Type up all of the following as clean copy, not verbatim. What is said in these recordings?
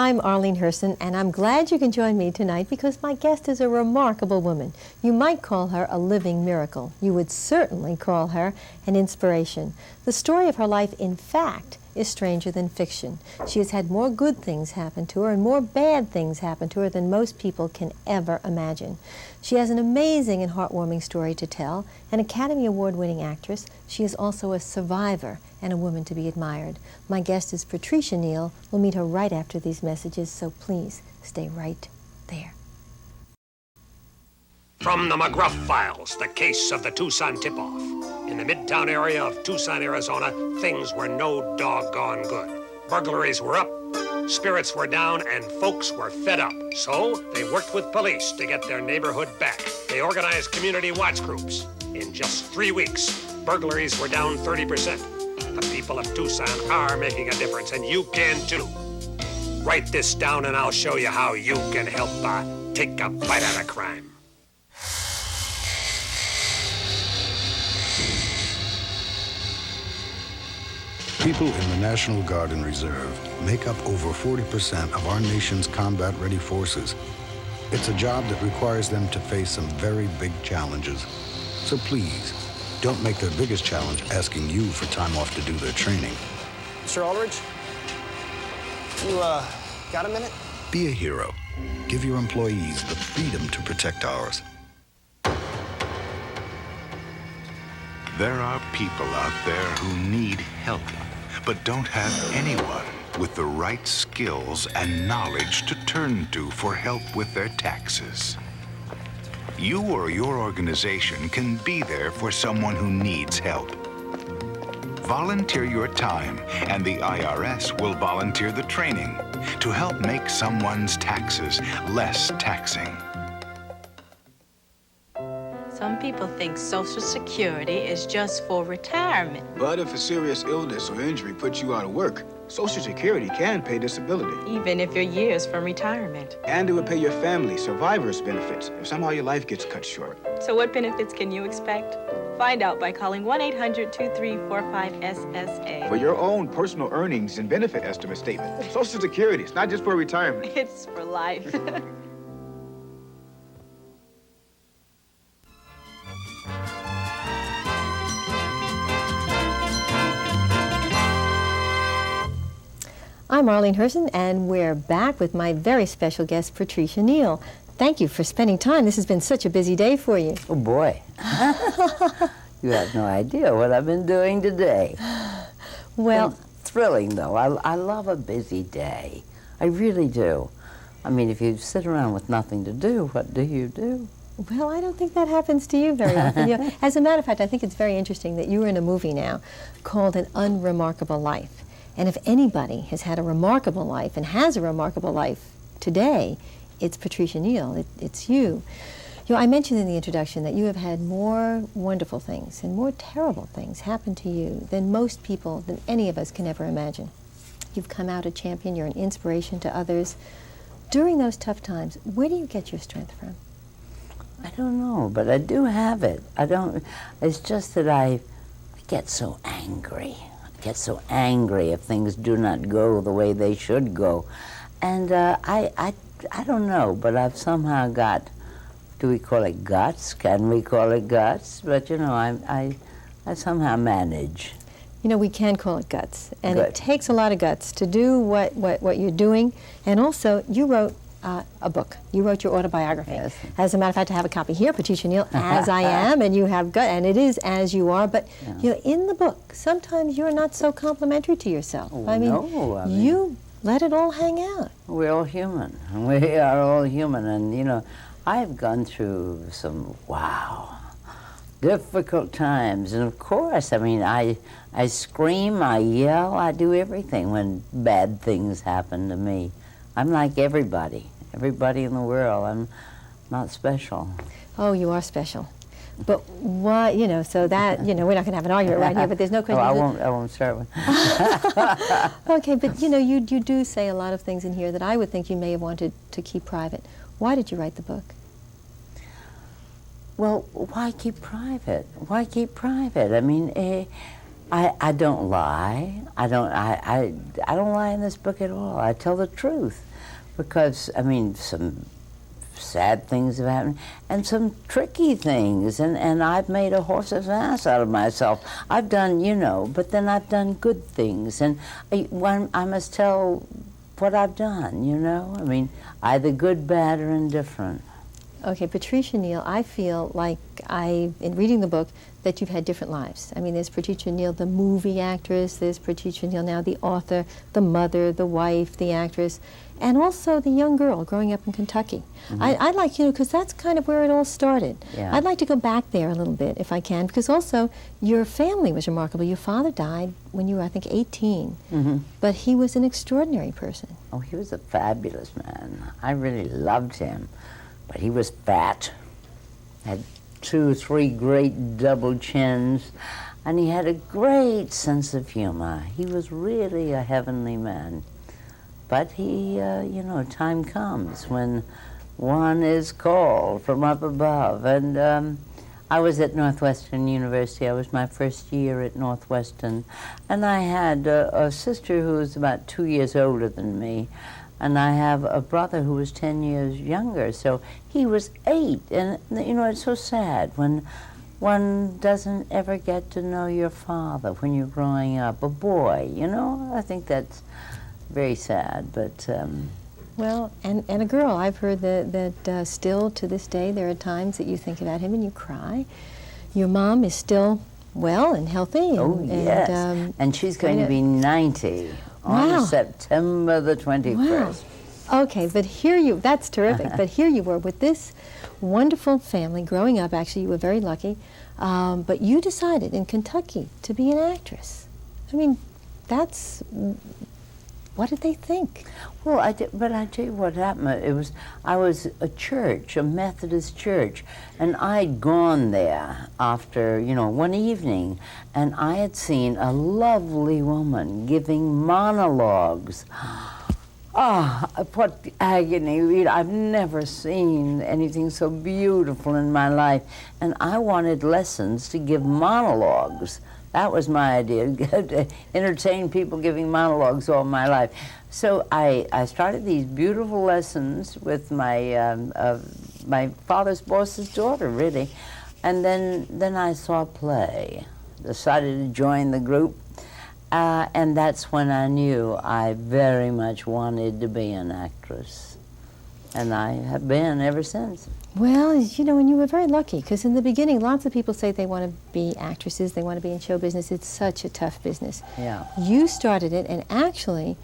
I'm Arlene Herson, and I'm glad you can join me tonight because my guest is a remarkable woman. You might call her a living miracle. You would certainly call her an inspiration. The story of her life, in fact, is stranger than fiction. She has had more good things happen to her and more bad things happen to her than most people can ever imagine. She has an amazing and heartwarming story to tell. An Academy Award-winning actress, she is also a survivor and a woman to be admired. My guest is Patricia Neal. We'll meet her right after these messages, so please stay right there. From the McGruff Files, the case of the Tucson tip-off. In the Midtown area of Tucson, Arizona, things were no doggone good. Burglaries were up, spirits were down, and folks were fed up. So they worked with police to get their neighborhood back. They organized community watch groups. In just 3 weeks, burglaries were down 30%. The people of Tucson are making a difference, and you can too. Write this down and I'll show you how you can help take a bite out of crime. People in the National Guard and Reserve make up over 40% of our nation's combat-ready forces. It's a job that requires them to face some very big challenges. So please, don't make their biggest challenge asking you for time off to do their training. Mr. Aldridge, you, got a minute? Be a hero. Give your employees the freedom to protect ours. There are people out there who need help, but don't have anyone with the right skills and knowledge to turn to for help with their taxes. You or your organization can be there for someone who needs help. Volunteer your time, and the IRS will volunteer the training to help make someone's taxes less taxing. Some people think Social Security is just for retirement. But if a serious illness or injury puts you out of work, Social Security can pay disability. Even if you're years from retirement. And it would pay your family survivor's benefits if somehow your life gets cut short. So what benefits can you expect? Find out by calling 1-800-2345-SSA. For your own personal earnings and benefit estimate statement. Social Security, it's not just for retirement. It's for life. I'm Arlene Herson, and we're back with my very special guest, Patricia Neal. Thank you for spending time. This has been such a busy day for you. Oh, boy. You have no idea what I've been doing today. Well, It's thrilling, though. I love a busy day. I really do. I mean, if you sit around with nothing to do, what do you do? well, I don't think that happens to you very often. You know, as a matter of fact, I think it's very interesting that you are in a movie now called An Unremarkable Life. And if anybody has had a remarkable life and has a remarkable life today, it's Patricia Neal. It's you. You know, I mentioned in the introduction that you have had more wonderful things and more terrible things happen to you than most people, than any of us can ever imagine. You've come out a champion. You're an inspiration to others. During those tough times, where do you get your strength from? I don't know, but I do have it. It's just that I get so angry. I get so angry if things do not go the way they should go. And I don't know, but I've somehow got, do we call it guts? Can we call it guts? But, you know, I somehow manage. You know, we can call it guts. And Good. it takes a lot of guts to do what you're doing. And also, you wrote a book. You wrote your autobiography. Yes. As a matter of fact, I have a copy here, Patricia Neal, As I Am, and you have gut, and it is As You Are. But Yeah. you know, in the book, sometimes you're not so complimentary to yourself. Oh, I mean, no, I mean- you let it all hang out. We're all human. We are all human. And, you know, I've gone through some, difficult times. And, of course, I mean, I scream, I yell, I do everything when bad things happen to me. I'm like everybody in the world. I'm not special. Oh, you are special. But why, you know, so that, you know, we're not going to have an argument right here, but there's no question. I won't start with. Okay, but you know, you do say a lot of things in here that I would think you may have wanted to keep private. Why did you write the book? Well, why keep private? Why keep private? I mean, I don't lie. I don't lie in this book at all. I tell the truth, because I mean, some sad things have happened and some tricky things, and I've made a horse's ass out of myself. I've done, you know, but then I've done good things, and I must tell what I've done, you know. I mean, either good, bad, or indifferent. Okay, Patricia Neal, I feel like in reading the book, that you've had different lives. I mean, there's Patricia Neal, the movie actress, there's Patricia Neal now, the author, the mother, the wife, the actress, and also the young girl growing up in Kentucky. Mm-hmm. I'd like, you know, because that's kind of where it all started. Yeah. I'd like to go back there a little bit, if I can, because also your family was remarkable. Your father died when you were, I think, 18, Mm-hmm. but he was an extraordinary person. Oh, he was a fabulous man. I really loved him, but he was fat, had 2 or 3 great double chins, and he had a great sense of humor. He was really a heavenly man. But he, you know, time comes when one is called from up above. And I was at Northwestern University. I was my first year at Northwestern. And I had a sister who was about 2 years older than me. And I have a brother who was 10 years younger. So he was 8. And, you know, it's so sad when one doesn't ever get to know your father when you're growing up, a boy, you know? I think that's very sad, but... Well, and a girl. I've heard that still to this day there are times that you think about him and you cry. Your mom is still well and healthy. Oh, yes. And she's going to be 90 on September the 21st. Wow. Okay, but that's terrific, but here you were with this wonderful family growing up. Actually, you were very lucky, but you decided in Kentucky to be an actress. I mean, that's... What did they think? Well, I tell you what happened. I was a church, a Methodist church, and I'd gone there after, you know, one evening, and I had seen a lovely woman giving monologues. Ah, what agony. I've never seen anything so beautiful in my life, and I wanted lessons to give monologues. That was my idea, to entertain people giving monologues all my life. So I started these beautiful lessons with my father's boss's daughter, really. And then I saw a play, decided to join the group, and that's when I knew I very much wanted to be an actress. And I have been ever since. Well, you know, and you were very lucky, because in the beginning, lots of people say they want to be actresses, they want to be in show business. It's such a tough business. Yeah. You started it and actually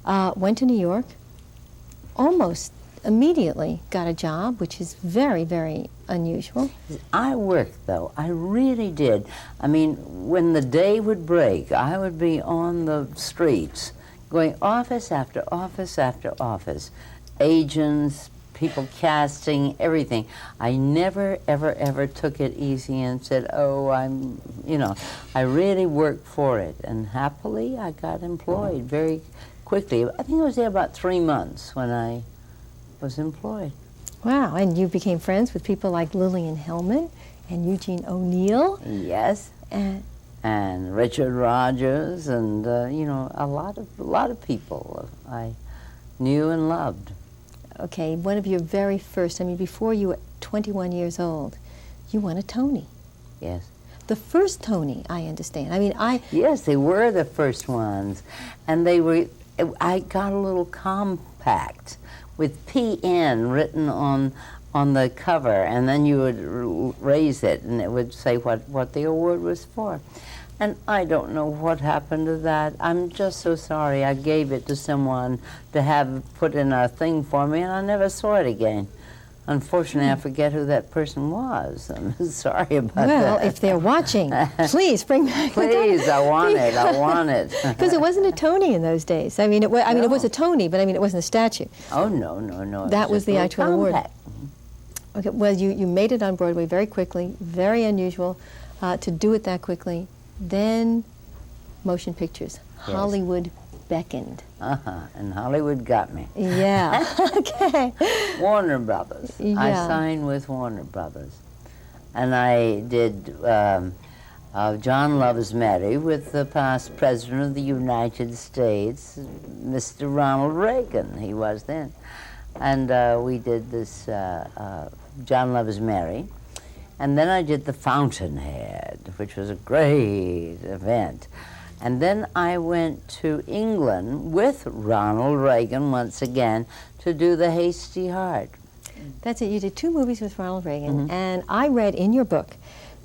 went to New York, almost immediately got a job, which is very, very unusual. I worked, though. I really did. I mean, when the day would break, I would be on the streets, going office after office after office. Agents, people casting, everything. I never, ever, ever took it easy and said, oh, I really worked for it. And happily, I got employed very quickly. I think I was there about 3 months when I was employed. Wow, and you became friends with people like Lillian Hellman and Eugene O'Neill. Yes, and Richard Rogers, and you know, a lot of people I knew and loved. Okay, one of your very first, I mean, before you were 21 years old, you won a Tony. Yes. The first Tony, I understand. I mean, Yes, they were the first ones. And I got a little compact with PN written on the cover, and then you would raise it, and it would say what the award was for. And I don't know what happened to that. I'm just so sorry. I gave it to someone to have put in a thing for me, and I never saw it again. Unfortunately, I forget who that person was. I'm sorry about that. Well, if they're watching, please bring back the Tony. Please, I want it. I want it. Because it wasn't a Tony in those days. I mean, it was a Tony, but I mean, it wasn't a statue. Oh, no. That was the actual award. Compact. Okay, well, you made it on Broadway very quickly, very unusual to do it that quickly. Then motion pictures. Yes. Hollywood beckoned. And Hollywood got me. Yeah, okay. Warner Brothers. Yeah. I signed with Warner Brothers. And I did John Loves Mary with the past President of the United States, Mr. Ronald Reagan, he was then. And we did this John Loves Mary. And then I did The Fountainhead, which was a great event. And then I went to England with Ronald Reagan once again to do The Hasty Heart. That's it. You did 2 movies with Ronald Reagan, and I read in your book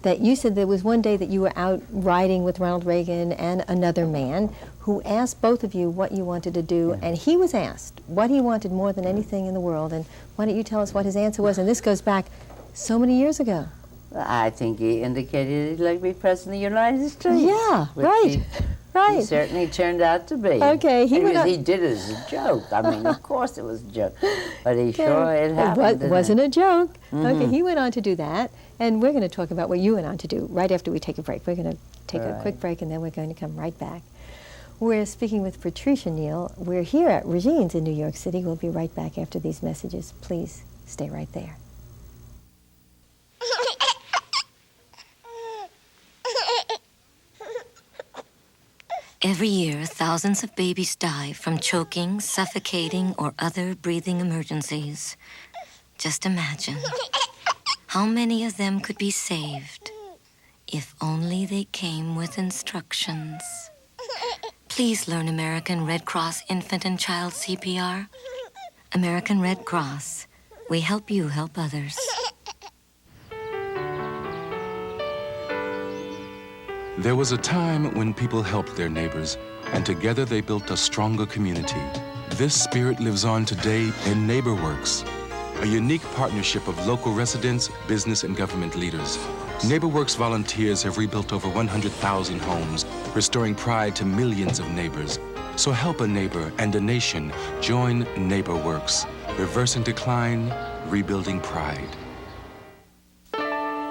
that you said there was one day that you were out riding with Ronald Reagan and another man who asked both of you what you wanted to do, and he was asked what he wanted more than anything in the world. And why don't you tell us what his answer was? And this goes back so many years ago. I think he indicated he'd like to be President of the United States. Yeah, right. He certainly turned out to be. Okay, he did it as a joke. I mean, of course it was a joke, but it happened. It wasn't a joke. Okay, he went on to do that, and we're going to talk about what you went on to do right after we take a break. We're going to take a quick break, and then we're going to come right back. We're speaking with Patricia Neal. We're here at Regine's in New York City. We'll be right back after these messages. Please stay right there. Every year, thousands of babies die from choking, suffocating, or other breathing emergencies. Just imagine how many of them could be saved if only they came with instructions. Please learn American Red Cross Infant and Child CPR. American Red Cross. We help you help others. There was a time when people helped their neighbors, and together they built a stronger community. This spirit lives on today in NeighborWorks, a unique partnership of local residents, business, and government leaders. NeighborWorks volunteers have rebuilt over 100,000 homes, restoring pride to millions of neighbors. So help a neighbor and a nation. Join NeighborWorks, reversing decline, rebuilding pride.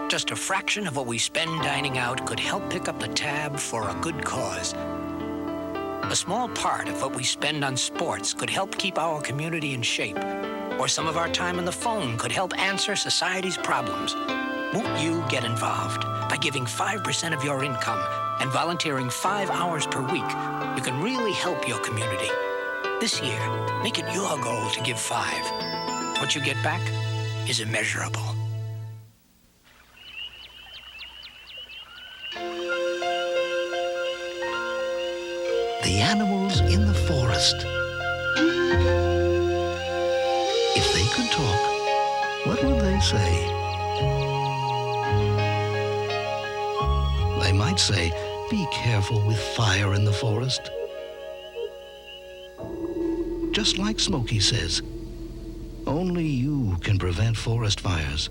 Just a fraction of what we spend dining out could help pick up the tab for a good cause. A small part of what we spend on sports could help keep our community in shape. Or some of our time on the phone could help answer society's problems. Won't you get involved? By giving 5% of your income and volunteering 5 hours per week, you can really help your community. This year, make it your goal to give 5. What you get back is immeasurable. The animals in the forest. If they could talk, what would they say? They might say, be careful with fire in the forest. Just like Smokey says, only you can prevent forest fires.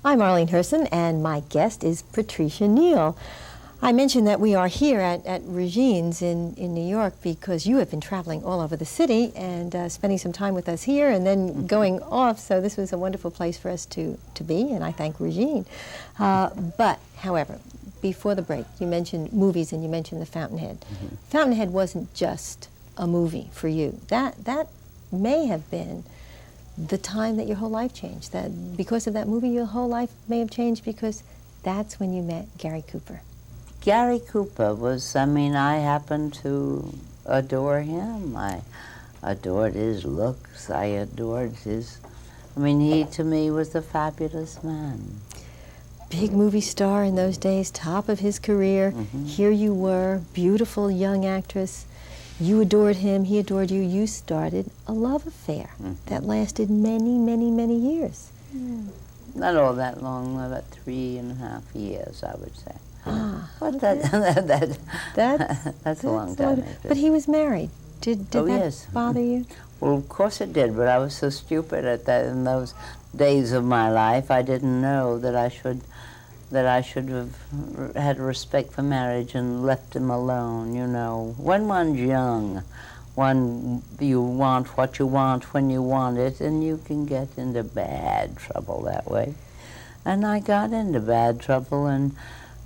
I'm Arlene Herson, and my guest is Patricia Neal. I mentioned that we are here at Regine's in New York because you have been traveling all over the city and spending some time with us here and then going off, so this was a wonderful place for us to be, and I thank Regine. But, however, before the break, you mentioned movies and you mentioned The Fountainhead. Fountainhead wasn't just a movie for you. That may have been the time that your whole life changed. That because of that movie, your whole life may have changed because that's when you met Gary Cooper. Gary Cooper was, I mean, I happened to adore him. I adored his looks. I adored his, I mean, he to me was a fabulous man. Big movie star in those days, top of his career. Here you were, beautiful young actress. You adored him, he adored you. You started a love affair that lasted many, many, many years. Not all that long, about 3.5 years, I would say. But that's a long time. But he was married. Did that bother you? Well, of course it did, but I was so stupid at that in those days of my life. I didn't know that I should have had respect for marriage and left him alone, you know. When one's young, you want what you want when you want it, and you can get into bad trouble that way. And I got into bad trouble, and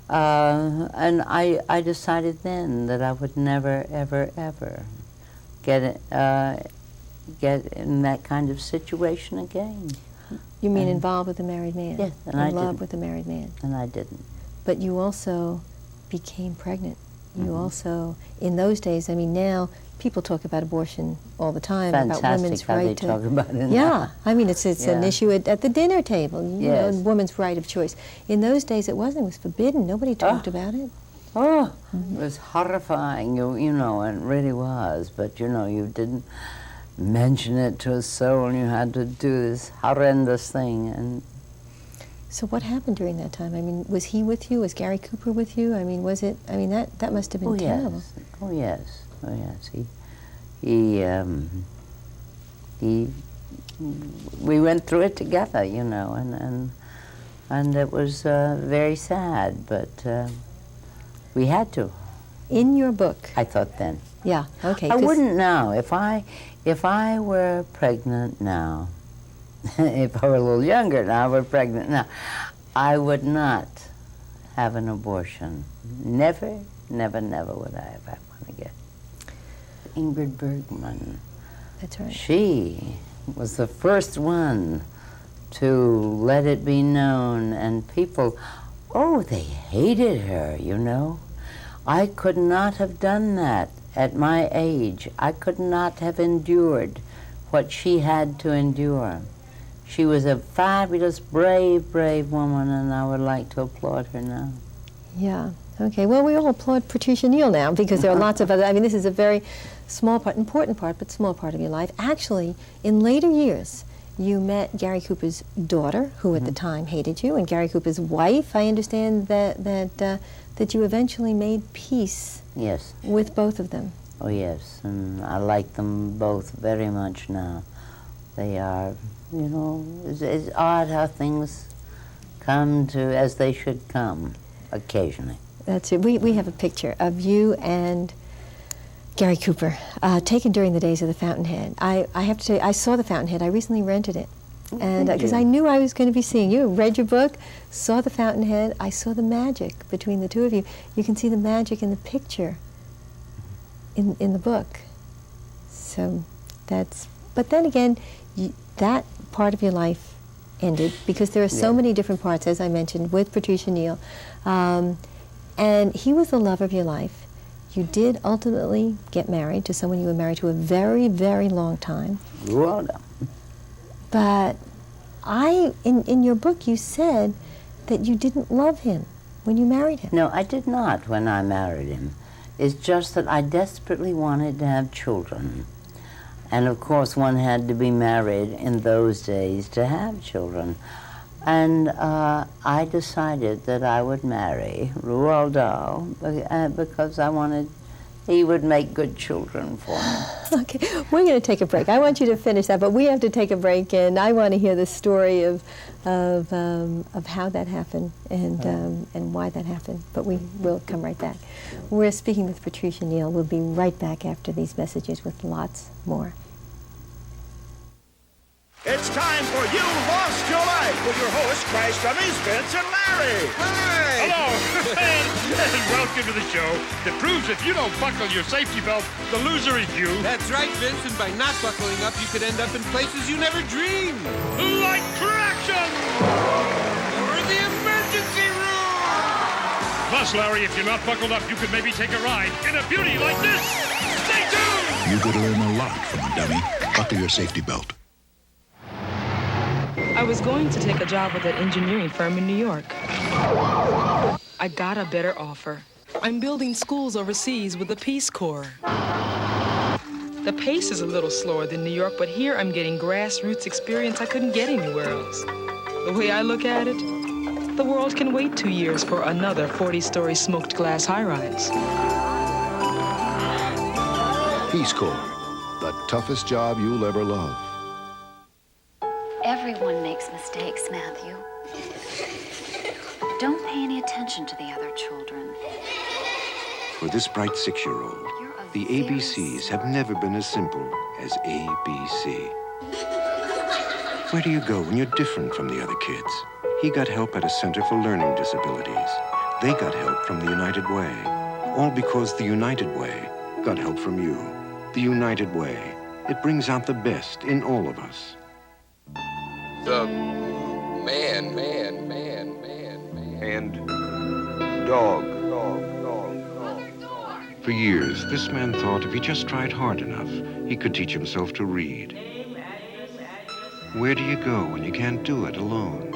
I decided then that I would never, ever, ever get in that kind of situation again. You mean involved with a married man? Yes, and in I love didn't. with a married man. And I didn't. But you also became pregnant. You also, in those days, I mean, now people talk about abortion all the time, about women's how right they to. talk about it now. Yeah, I mean, it's an issue at the dinner table. You Yes. know, women's right of choice. In those days, it wasn't. It was forbidden. Nobody talked about it. Oh, it was horrifying, you know, and it really was. But, you know, you didn't mention it to a soul. You had to do this horrendous thing. And so what happened during that time? I mean, was he with you? Was Gary Cooper with you? I mean, was it? I mean, that must have been terrible. Yes. Oh yes. Oh yes. We went through it together, you know, and it was very sad, but we had to. In your book. I thought then. Yeah. Okay. I wouldn't now. If I were pregnant now, if I were a little younger now, were pregnant now, I would not have an abortion. Never, never, never would I have had one again. Ingrid Bergman. That's right. She was the first one to let it be known, and people, oh, they hated her, you know. I could not have done that at my age. I could not have endured what she had to endure. She was a fabulous, brave, brave woman, and I would like to applaud her now. Yeah. Okay. Well, we all applaud Patricia Neal now because there are lots of other. I mean, this is a very small part, important part, but small part of your life. Actually, in later years, you met Gary Cooper's daughter, who at the time hated you, and Gary Cooper's wife. I understand that you eventually made peace. Yes. With both of them. Oh yes, and I like them both very much now. They are, you know, it's odd how things come to as they should come occasionally. That's it. We have a picture of you and Gary Cooper, taken during the days of the Fountainhead. I have to tell you, I saw the Fountainhead. I recently rented it. And because I knew I was going to be seeing you. Read your book, saw the Fountainhead. I saw the magic between the two of you. You can see the magic in the picture in the book. So that's, but then again, that part of your life ended because there are so many different parts, as I mentioned, with Patricia Neal. And he was the love of your life. You did ultimately get married to someone you were married to a very, very long time. But in your book, you said that you didn't love him when you married him. No, I did not when I married him. It's just that I desperately wanted to have children. And of course, one had to be married in those days to have children. And I decided that I would marry Roald Dahl because I wanted, he would make good children for me. Okay, we're going to take a break. I want you to finish that, but we have to take a break, and I want to hear the story of how that happened and why that happened. But we will come right back. We're speaking with Patricia Neal. We'll be right back after these messages with lots more. It's time for You Lost Your Life with your hosts, Christ Dummies, Vince and Larry. Hi! Hello, and welcome to the show that proves if you don't buckle your safety belt, the loser is you. That's right, Vince, and by not buckling up, you could end up in places you never dreamed. Like traction! Or the emergency room! Plus, Larry, if you're not buckled up, you could maybe take a ride in a beauty like this. Stay tuned! You could learn a lot from a dummy. Buckle your safety belt. I was going to take a job with an engineering firm in New York. I got a better offer. I'm building schools overseas with the Peace Corps. The pace is a little slower than New York, but here I'm getting grassroots experience I couldn't get anywhere else. The way I look at it, the world can wait 2 years for another 40-story smoked glass high-rise. Peace Corps, the toughest job you'll ever love. Everyone makes mistakes, Matthew. Don't pay any attention to the other children. For this bright 6-year-old, the ABCs have never been as simple as ABC. Where do you go when you're different from the other kids? He got help at a Center for Learning Disabilities. They got help from the United Way. All because the United Way got help from you. The United Way. It brings out the best in all of us. The man. And dog. For years, this man thought if he just tried hard enough, he could teach himself to read. Where do you go when you can't do it alone?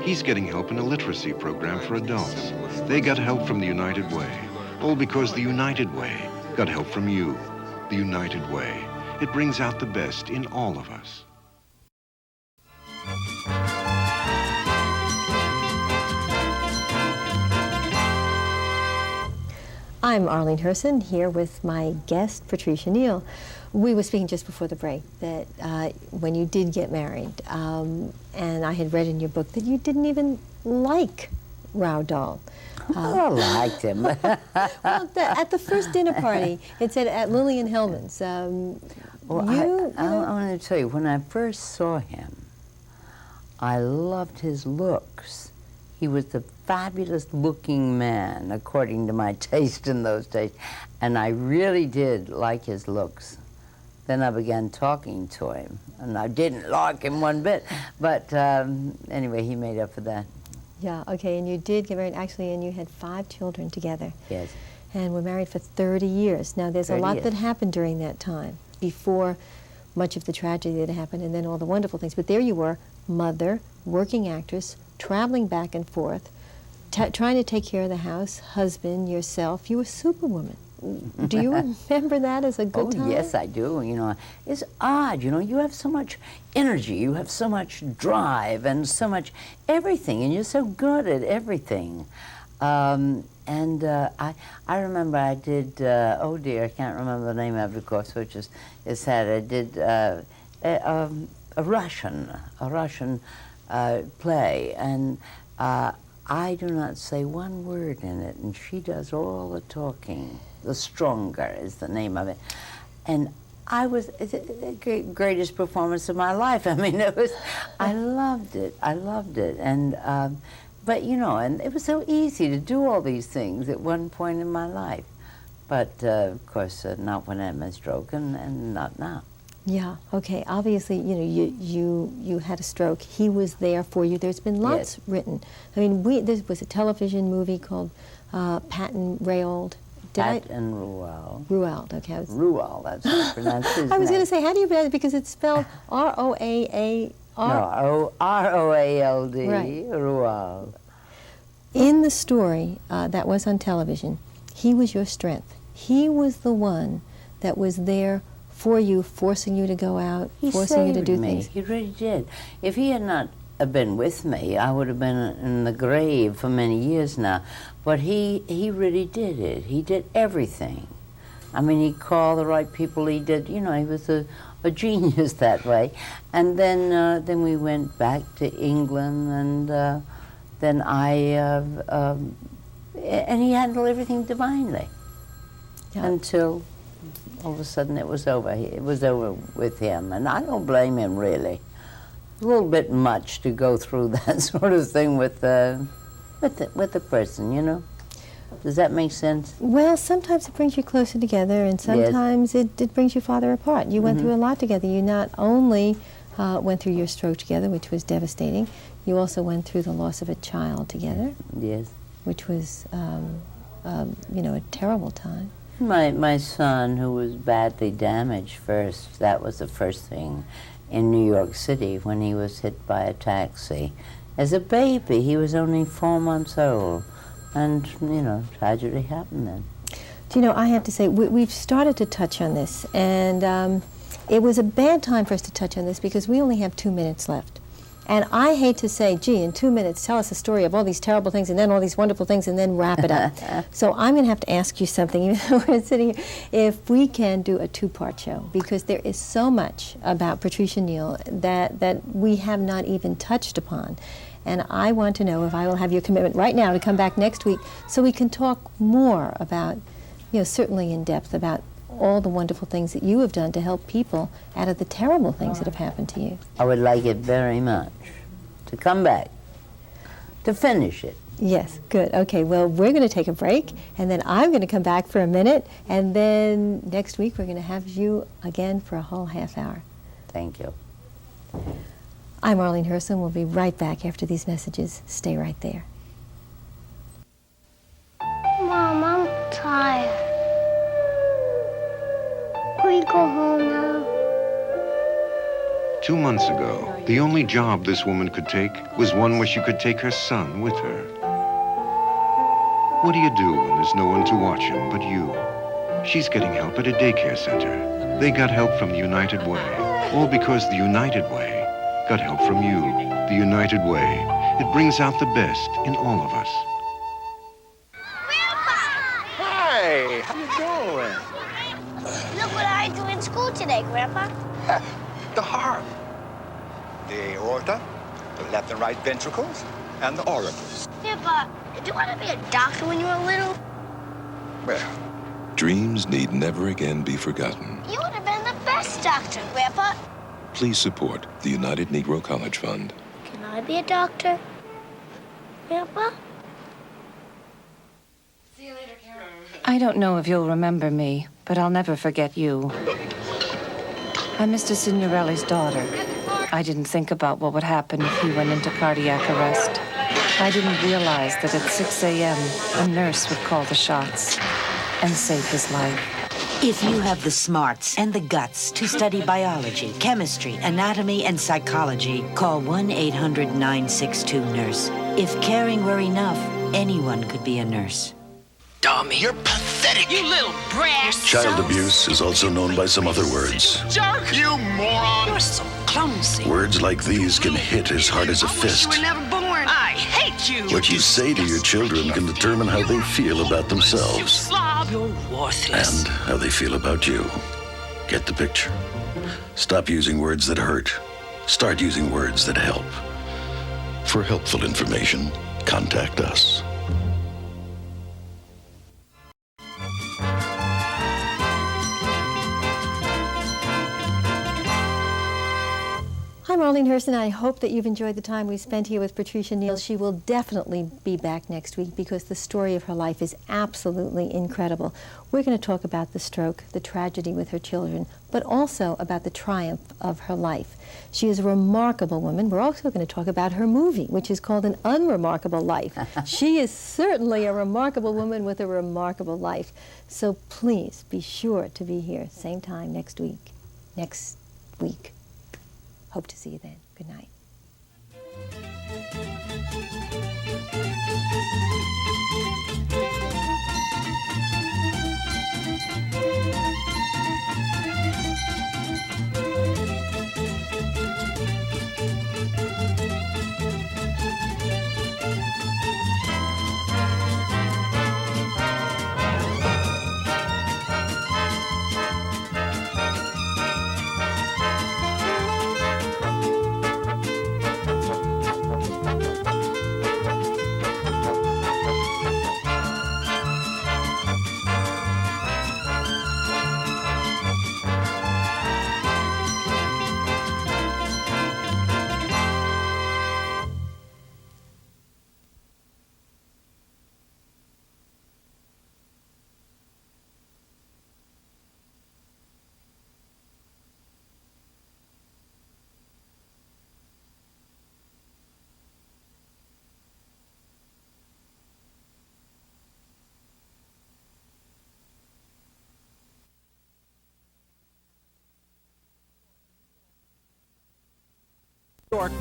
He's getting help in a literacy program for adults. They got help from the United Way. All because the United Way got help from you. The United Way. It brings out the best in all of us. I'm Arlene Herson, here with my guest, Patricia Neal. We were speaking just before the break that when you did get married, and I had read in your book that you didn't even like Roald Dahl. I liked him. Well, at the first dinner party, it said at Lillian Hellman's. Well, I want to tell you, when I first saw him, I loved his looks. He was the fabulous-looking man, according to my taste in those days, and I really did like his looks. Then I began talking to him, and I didn't like him one bit, but anyway, he made up for that. Yeah, okay, and you did get married, actually, and you had 5 children together. Yes. And were married for 30 years. Now, there's a lot that happened during that time, before much of the tragedy that happened, and then all the wonderful things. But there you were, mother, working actress, traveling back and forth, trying to take care of the house, husband, yourself. You were Superwoman. Do you remember that as a good time? Yes, I do. You know, it's odd. You know, you have so much energy, you have so much drive, and so much everything, and you're so good at everything. I remember I did. Oh dear, I can't remember the name of it, of course, which is sad. I did a Russian play, and I do not say one word in it, and she does all the talking. The Stronger is the name of it. And I was the greatest performance of my life. I mean, it was, I loved it. And, but you know, and it was so easy to do all these things at one point in my life. But of course, not when I had my stroke, and not now. Yeah, okay. Obviously, you know, you had a stroke. He was there for you. There's been lots written. I mean, there was a television movie called Pat and Raold. Pat and Roald. Roald, okay. Roald, that's how you pronounce his name. I was going to say, how do you pronounce it? Because it's spelled R-O-A-A-R. No, R-O-A-L-D, right. Roald. In the story that was on television, he was your strength. He was the one that was there for you, forcing you to go out, forcing you to do things. He really did. If he had not been with me, I would have been in the grave for many years now. But he really did it. He did everything. I mean, he called the right people. He did, you know, he was a genius that way. And then we went back to England, and then and he handled everything divinely until all of a sudden it was over. It was over with him, and I don't blame him really. A little bit much to go through that sort of thing with the person, you know. Does that make sense? Well, sometimes it brings you closer together, and sometimes it brings you farther apart. You went through a lot together. You not only went through your stroke together, which was devastating, you also went through the loss of a child together. Yes. Which was, you know, a terrible time. My son, who was badly damaged first, that was the first thing in New York City when he was hit by a taxi. As a baby, he was only 4 months old, and, you know, tragedy happened then. Do you know, I have to say, we've started to touch on this, and it was a bad time for us to touch on this because we only have 2 minutes left. And I hate to say, gee, in 2 minutes, tell us a story of all these terrible things and then all these wonderful things and then wrap it up. So I'm going to have to ask you something, even though we're sitting here, if we can do a 2-part show, because there is so much about Patricia Neal that we have not even touched upon. And I want to know if I will have your commitment right now to come back next week so we can talk more about, you know, certainly in depth about all the wonderful things that you have done to help people out of the terrible things that have happened to you. I would like it very much to come back, to finish it. Yes, good. Okay, well, we're going to take a break, and then I'm going to come back for a minute, and then next week we're going to have you again for a whole half hour. Thank you. I'm Arlene Herson. We'll be right back after these messages. Stay right there. Mom, I'm tired. Can we go home now? 2 months ago, the only job this woman could take was one where she could take her son with her. What do you do when there's no one to watch him but you? She's getting help at a daycare center. They got help from the United Way, all because the United Way got help from you. The United Way. It brings out the best in all of us. Hey, how you doing? Look what I do in school today, Grandpa. The heart, the aorta, the left and right ventricles, and the auricles. Grandpa, did you want to be a doctor when you were little? Well, Dreams need never again be forgotten. You would have been the best doctor, Grandpa. Please support the United Negro College Fund. Can I be a doctor, Grandpa? I don't know if you'll remember me, but I'll never forget you. I'm Mr. Signorelli's daughter. I didn't think about what would happen if he went into cardiac arrest. I didn't realize that at 6 a.m., a nurse would call the shots and save his life. If you have the smarts and the guts to study biology, chemistry, anatomy, and psychology, call 1-800-962-NURSE. If caring were enough, anyone could be a nurse. Dummy. You're pathetic. You little brat. Child abuse is also known by some other words. Jerk. You moron. You're so clumsy. Words like these can hit as hard as a fist. You were never born. I hate you. What you say to your children can determine how they feel about You themselves slob. You're worthless. and how they feel about you. Get the picture. Stop using words that hurt. Start using words that help. For helpful information, contact us. I'm Arlene Herson. I hope that you've enjoyed the time we spent here with Patricia Neal. She will definitely be back next week because the story of her life is absolutely incredible. We're going to talk about the stroke, the tragedy with her children, but also about the triumph of her life. She is a remarkable woman. We're also going to talk about her movie, which is called An Unremarkable Life. She is certainly a remarkable woman with a remarkable life. So please be sure to be here same time next week. Hope to see you then. Good night.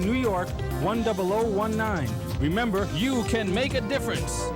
New York 10019. Remember, you can make a difference.